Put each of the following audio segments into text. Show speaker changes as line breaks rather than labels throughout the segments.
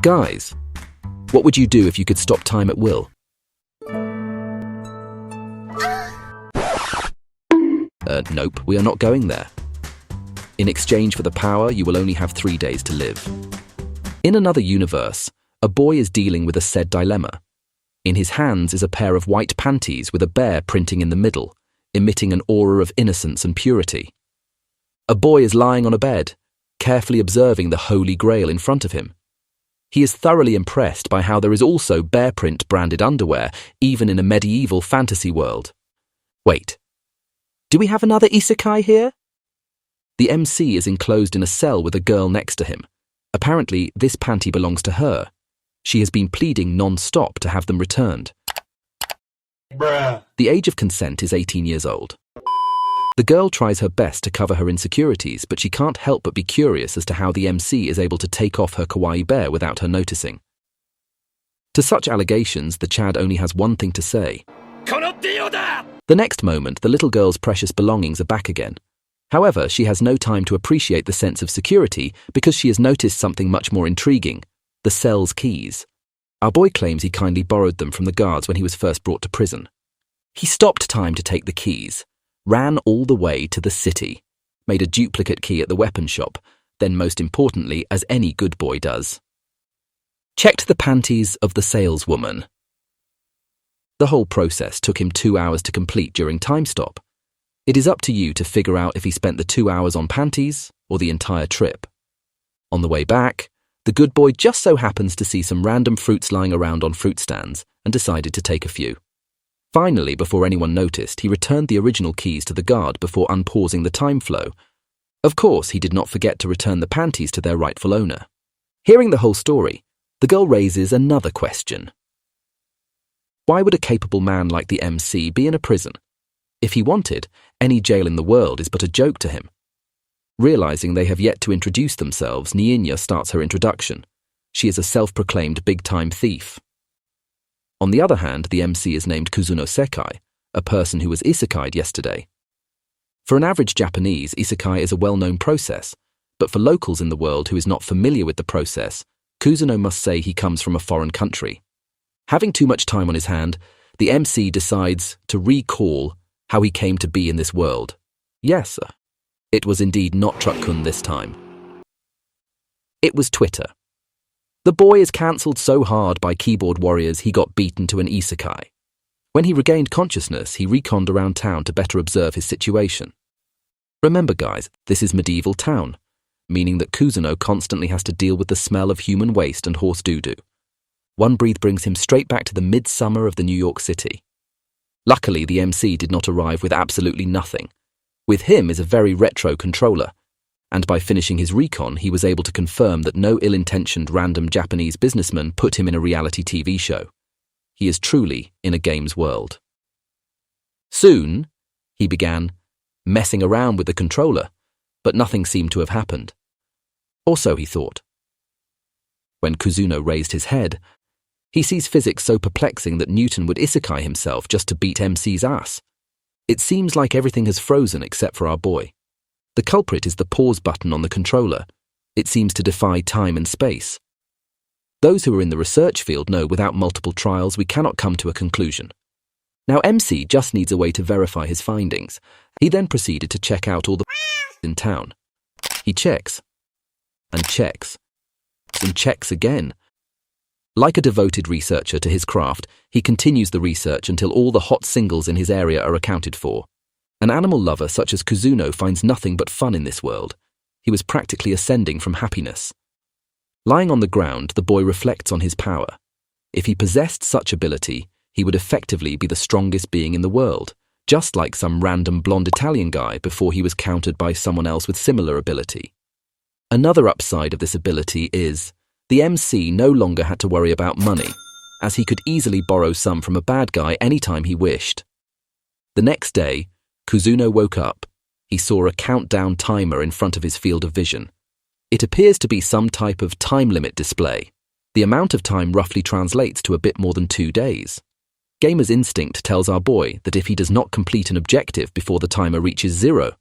Guys, what would you do if you could stop time at will? Nope, we are not going there. In exchange for the power, you will only have 3 days to live. In another universe, a boy is dealing with a said dilemma. In his hands is a pair of white panties with a bear printing in the middle, emitting an aura of innocence and purity. A boy is lying on a bed, carefully observing the Holy Grail in front of him. He is thoroughly impressed by how there is also bear print branded underwear, even in a medieval fantasy world. Wait, do we have another isekai here? The MC is enclosed in a cell with a girl next to him. Apparently, this panty belongs to her. She has been pleading non-stop to have them returned.
Bruh.
The age of consent is 18 years old. The girl tries her best to cover her insecurities, but she can't help but be curious as to how the MC is able to take off her kawaii bear without her noticing. To such allegations, the Chad only has one thing to say. The next moment, the little girl's precious belongings are back again. However, she has no time to appreciate the sense of security because she has noticed something much more intriguing: the cell's keys. Our boy claims he kindly borrowed them from the guards when he was first brought to prison. He stopped time to take the keys, ran all the way to the city, made a duplicate key at the weapon shop, then most importantly, as any good boy does, checked the panties of the saleswoman. The whole process took him 2 hours to complete during time stop. It is up to you to figure out if he spent the 2 hours on panties or the entire trip. On the way back, the good boy just so happens to see some random fruits lying around on fruit stands and decided to take a few. Finally, before anyone noticed, he returned the original keys to the guard before unpausing the time flow. Of course, he did not forget to return the panties to their rightful owner. Hearing the whole story, the girl raises another question. Why would a capable man like the MC be in a prison? If he wanted, any jail in the world is but a joke to him. Realizing they have yet to introduce themselves, Niinya starts her introduction. She is a self-proclaimed big-time thief. On the other hand, the MC is named Kuzuno Sekai, a person who was isekaied yesterday. For an average Japanese, isekai is a well-known process, but for locals in the world who is not familiar with the process, Kuzuno must say he comes from a foreign country. Having too much time on his hand, the MC decides to recall how he came to be in this world. Yes, sir. It was indeed not Truck-kun this time. It was Twitter. The boy is cancelled so hard by keyboard warriors he got beaten to an isekai. When he regained consciousness, he reconned around town to better observe his situation. Remember guys, this is medieval town, meaning that Kuzuno constantly has to deal with the smell of human waste and horse doo-doo. One breath brings him straight back to the midsummer of the New York City. Luckily, the MC did not arrive with absolutely nothing. With him is a very retro controller, and by finishing his recon, he was able to confirm that no ill-intentioned random Japanese businessman put him in a reality TV show. He is truly in a game's world. Soon, he began messing around with the controller, but nothing seemed to have happened. Or so he thought. When Kuzuno raised his head, he sees physics so perplexing that Newton would isekai himself just to beat MC's ass. It seems like everything has frozen except for our boy. The culprit is the pause button on the controller. It seems to defy time and space. Those who are in the research field know without multiple trials we cannot come to a conclusion. Now MC just needs a way to verify his findings. He then proceeded to check out all the in town. He checks, and checks, and checks again. Like a devoted researcher to his craft, he continues the research until all the hot singles in his area are accounted for. An animal lover such as Kuzuno finds nothing but fun in this world. He was practically ascending from happiness. Lying on the ground, the boy reflects on his power. If he possessed such ability, he would effectively be the strongest being in the world, just like some random blonde Italian guy before he was countered by someone else with similar ability. Another upside of this ability is the MC no longer had to worry about money, as he could easily borrow some from a bad guy anytime he wished. The next day, Kuzuno woke up. He saw a countdown timer in front of his field of vision. It appears to be some type of time limit display. The amount of time roughly translates to a bit more than 2 days. Gamer's instinct tells our boy that if he does not complete an objective before the timer reaches 0,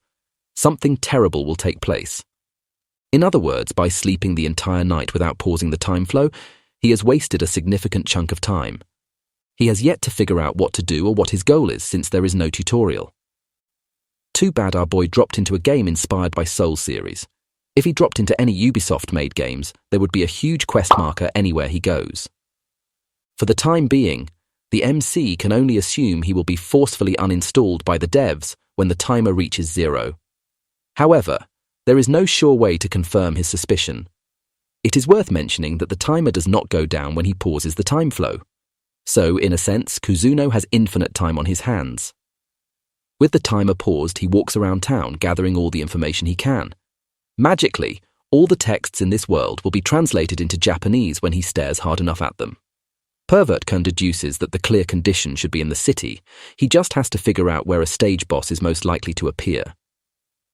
something terrible will take place. In other words, by sleeping the entire night without pausing the time flow, he has wasted a significant chunk of time. He has yet to figure out what to do or what his goal is, since there is no tutorial. Too bad our boy dropped into a game inspired by Soul series. If he dropped into any Ubisoft-made games, there would be a huge quest marker anywhere he goes. For the time being, the MC can only assume he will be forcefully uninstalled by the devs when the timer reaches 0. However, there is no sure way to confirm his suspicion. It is worth mentioning that the timer does not go down when he pauses the time flow. So, in a sense, Kuzuno has infinite time on his hands. With the timer paused, he walks around town gathering all the information he can. Magically, all the texts in this world will be translated into Japanese when he stares hard enough at them. Pervert-kun deduces that the clear condition should be in the city. He just has to figure out where a stage boss is most likely to appear.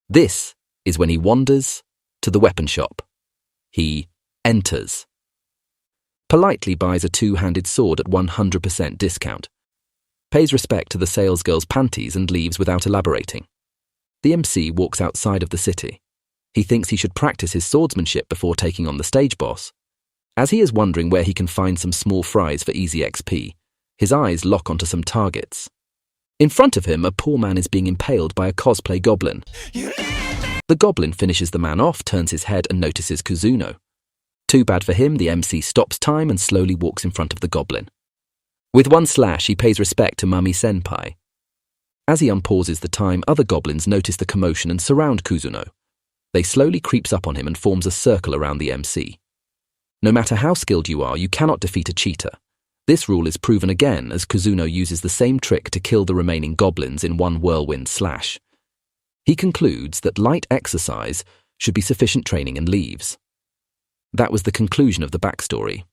This is when he wanders to the weapon shop. He enters. Politely buys a two-handed sword at 100% discount. Pays respect to the salesgirl's panties and leaves without elaborating. The MC walks outside of the city. He thinks he should practice his swordsmanship before taking on the stage boss. As he is wondering where he can find some small fries for easy XP, his eyes lock onto some targets. In front of him, a poor man is being impaled by a cosplay goblin. The goblin finishes the man off, turns his head and notices Kuzuno. Too bad for him, the MC stops time and slowly walks in front of the goblin. With one slash, he pays respect to Mami Senpai. As he unpauses the time, other goblins notice the commotion and surround Kuzuno. They slowly creeps up on him and forms a circle around the MC. No matter how skilled you are, you cannot defeat a cheater. This rule is proven again as Kuzuno uses the same trick to kill the remaining goblins in one whirlwind slash. He concludes that light exercise should be sufficient training and leaves. That was the conclusion of the backstory.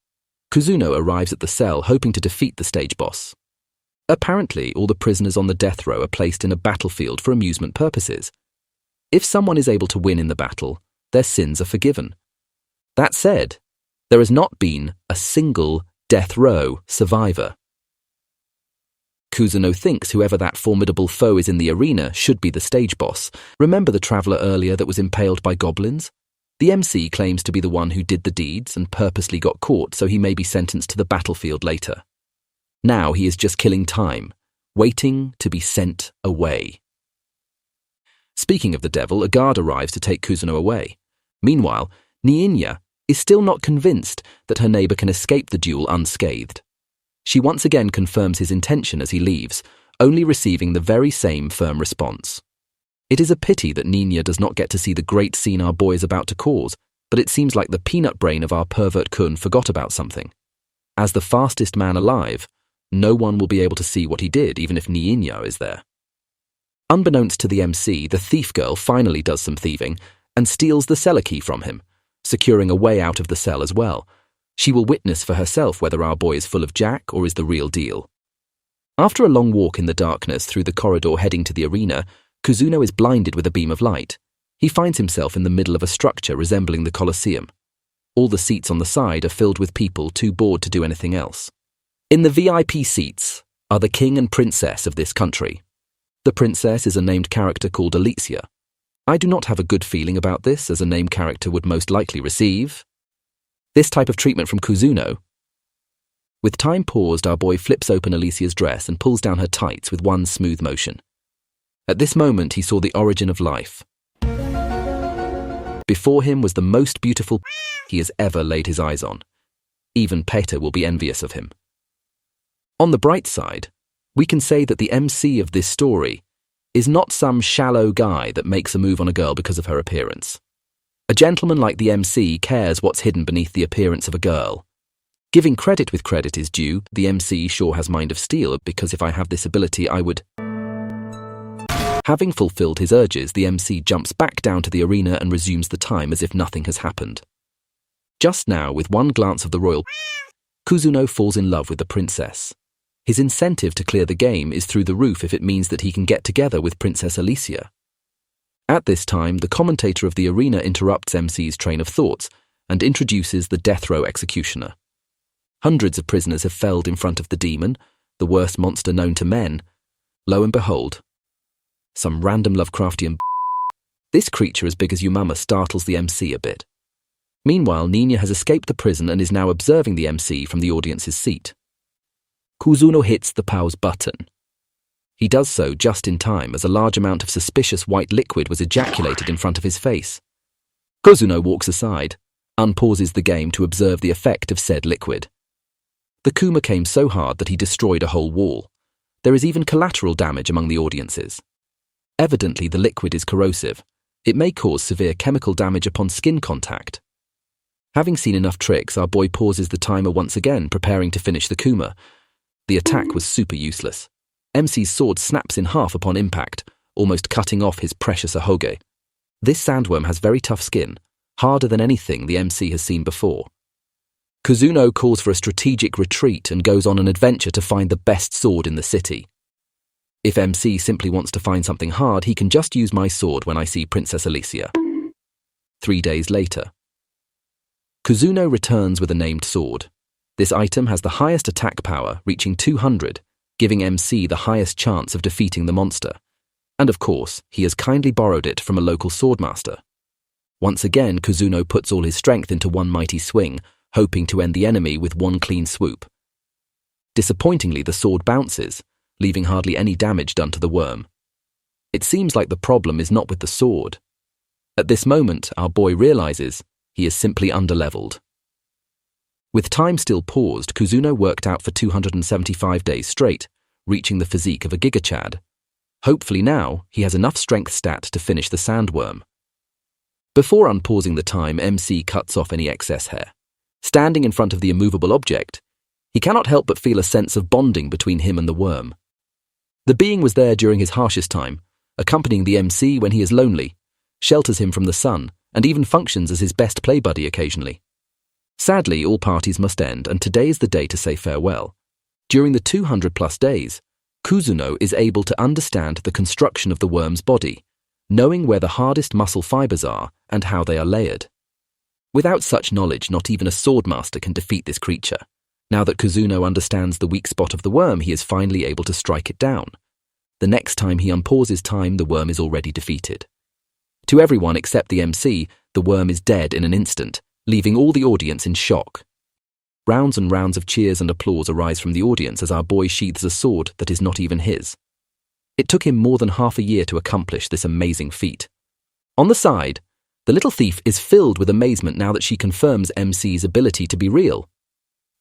Kuzuno arrives at the cell hoping to defeat the stage boss. Apparently, all the prisoners on the death row are placed in a battlefield for amusement purposes. If someone is able to win in the battle, their sins are forgiven. That said, there has not been a single death row survivor. Kuzuno thinks whoever that formidable foe is in the arena should be the stage boss. Remember the traveller earlier that was impaled by goblins? The MC claims to be the one who did the deeds and purposely got caught, so he may be sentenced to the battlefield later. Now he is just killing time, waiting to be sent away. Speaking of the devil, a guard arrives to take Kuzuno away. Meanwhile, Niinya is still not convinced that her neighbour can escape the duel unscathed. She once again confirms his intention as he leaves, only receiving the very same firm response. It is a pity that Niinya does not get to see the great scene our boy is about to cause, but it seems like the peanut brain of our pervert-kun forgot about something. As the fastest man alive, no one will be able to see what he did, even if Niinya is there. Unbeknownst to the MC, the thief girl finally does some thieving and steals the cellar key from him, securing a way out of the cell as well. She will witness for herself whether our boy is full of jack or is the real deal. After a long walk in the darkness through the corridor heading to the arena, Kuzuno is blinded with a beam of light. He finds himself in the middle of a structure resembling the Coliseum. All the seats on the side are filled with people too bored to do anything else. In the VIP seats are the king and princess of this country. The princess is a named character called Alicia. I do not have a good feeling about this, as a named character would most likely receive this type of treatment from Kuzuno. With time paused, our boy flips open Alicia's dress and pulls down her tights with one smooth motion. At this moment, he saw the origin of life. Before him was the most beautiful he has ever laid his eyes on. Even Peter will be envious of him. On the bright side, we can say that the MC of this story is not some shallow guy that makes a move on a girl because of her appearance. A gentleman like the MC cares what's hidden beneath the appearance of a girl. Giving credit with credit is due. The MC sure has mind of steel, because if I have this ability, I would... Having fulfilled his urges, the MC jumps back down to the arena and resumes the time as if nothing has happened. Just now, with one glance of the royal, Kuzuno falls in love with the princess. His incentive to clear the game is through the roof if it means that he can get together with Princess Alicia. At this time, the commentator of the arena interrupts MC's train of thoughts and introduces the death row executioner. Hundreds of prisoners have felled in front of the demon, the worst monster known to men. Lo and behold, some random Lovecraftian This creature as big as your mama startles the MC a bit. Meanwhile, Nina has escaped the prison and is now observing the MC from the audience's seat. Kuzuno hits the pause button. He does so just in time as a large amount of suspicious white liquid was ejaculated in front of his face. Kuzuno walks aside, unpauses the game to observe the effect of said liquid. The kuma came so hard that he destroyed a whole wall. There is even collateral damage among the audiences. Evidently, the liquid is corrosive. It may cause severe chemical damage upon skin contact. Having seen enough tricks, our boy pauses the timer once again, preparing to finish the kuma. The attack was super useless. MC's sword snaps in half upon impact, almost cutting off his precious ahoge. This sandworm has very tough skin, harder than anything the MC has seen before. Kuzuno calls for a strategic retreat and goes on an adventure to find the best sword in the city. If MC simply wants to find something hard, he can just use my sword when I see Princess Alicia. 3 days later. Kuzuno returns with a named sword. This item has the highest attack power, reaching 200, giving MC the highest chance of defeating the monster. And of course, he has kindly borrowed it from a local swordmaster. Once again, Kuzuno puts all his strength into one mighty swing, hoping to end the enemy with one clean swoop. Disappointingly, the sword bounces, leaving hardly any damage done to the worm. It seems like the problem is not with the sword. At this moment, our boy realizes he is simply underleveled. With time still paused, Kuzuno worked out for 275 days straight, reaching the physique of a gigachad. Hopefully now, he has enough strength stat to finish the sandworm. Before unpausing the time, MC cuts off any excess hair. Standing in front of the immovable object, he cannot help but feel a sense of bonding between him and the worm. The being was there during his harshest time, accompanying the MC when he is lonely, shelters him from the sun, and even functions as his best play buddy occasionally. Sadly, all parties must end, and today is the day to say farewell. During the 200+ days, Kuzuno is able to understand the construction of the worm's body, knowing where the hardest muscle fibers are and how they are layered. Without such knowledge, not even a swordmaster can defeat this creature. Now that Kuzuno understands the weak spot of the worm, he is finally able to strike it down. The next time he unpauses time, the worm is already defeated. To everyone except the MC, the worm is dead in an instant, leaving all the audience in shock. Rounds and rounds of cheers and applause arise from the audience as our boy sheathes a sword that is not even his. It took him more than half a year to accomplish this amazing feat. On the side, the little thief is filled with amazement now that she confirms MC's ability to be real.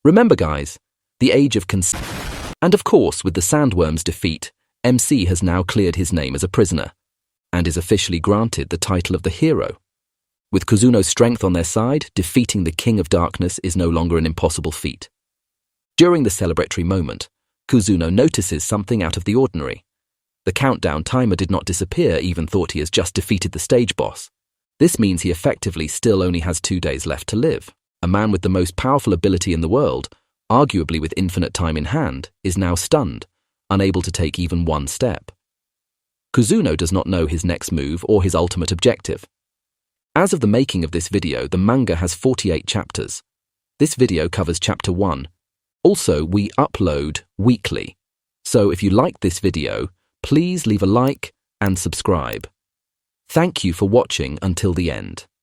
Remember guys, the age of consent. And of course, with the sandworm's defeat, MC has now cleared his name as a prisoner, and is officially granted the title of the hero. With Kuzuno's strength on their side, defeating the King of Darkness is no longer an impossible feat. During the celebratory moment, Kuzuno notices something out of the ordinary. The countdown timer did not disappear, even thought he has just defeated the stage boss. This means he effectively still only has 2 days left to live. A man with the most powerful ability in the world, arguably with infinite time in hand, is now stunned, unable to take even one step. Kuzuno does not know his next move or his ultimate objective. As of the making of this video, the manga has 48 chapters. This video covers chapter 1. Also, we upload weekly. So if you liked this video, please leave a like and subscribe. Thank you for watching until the end.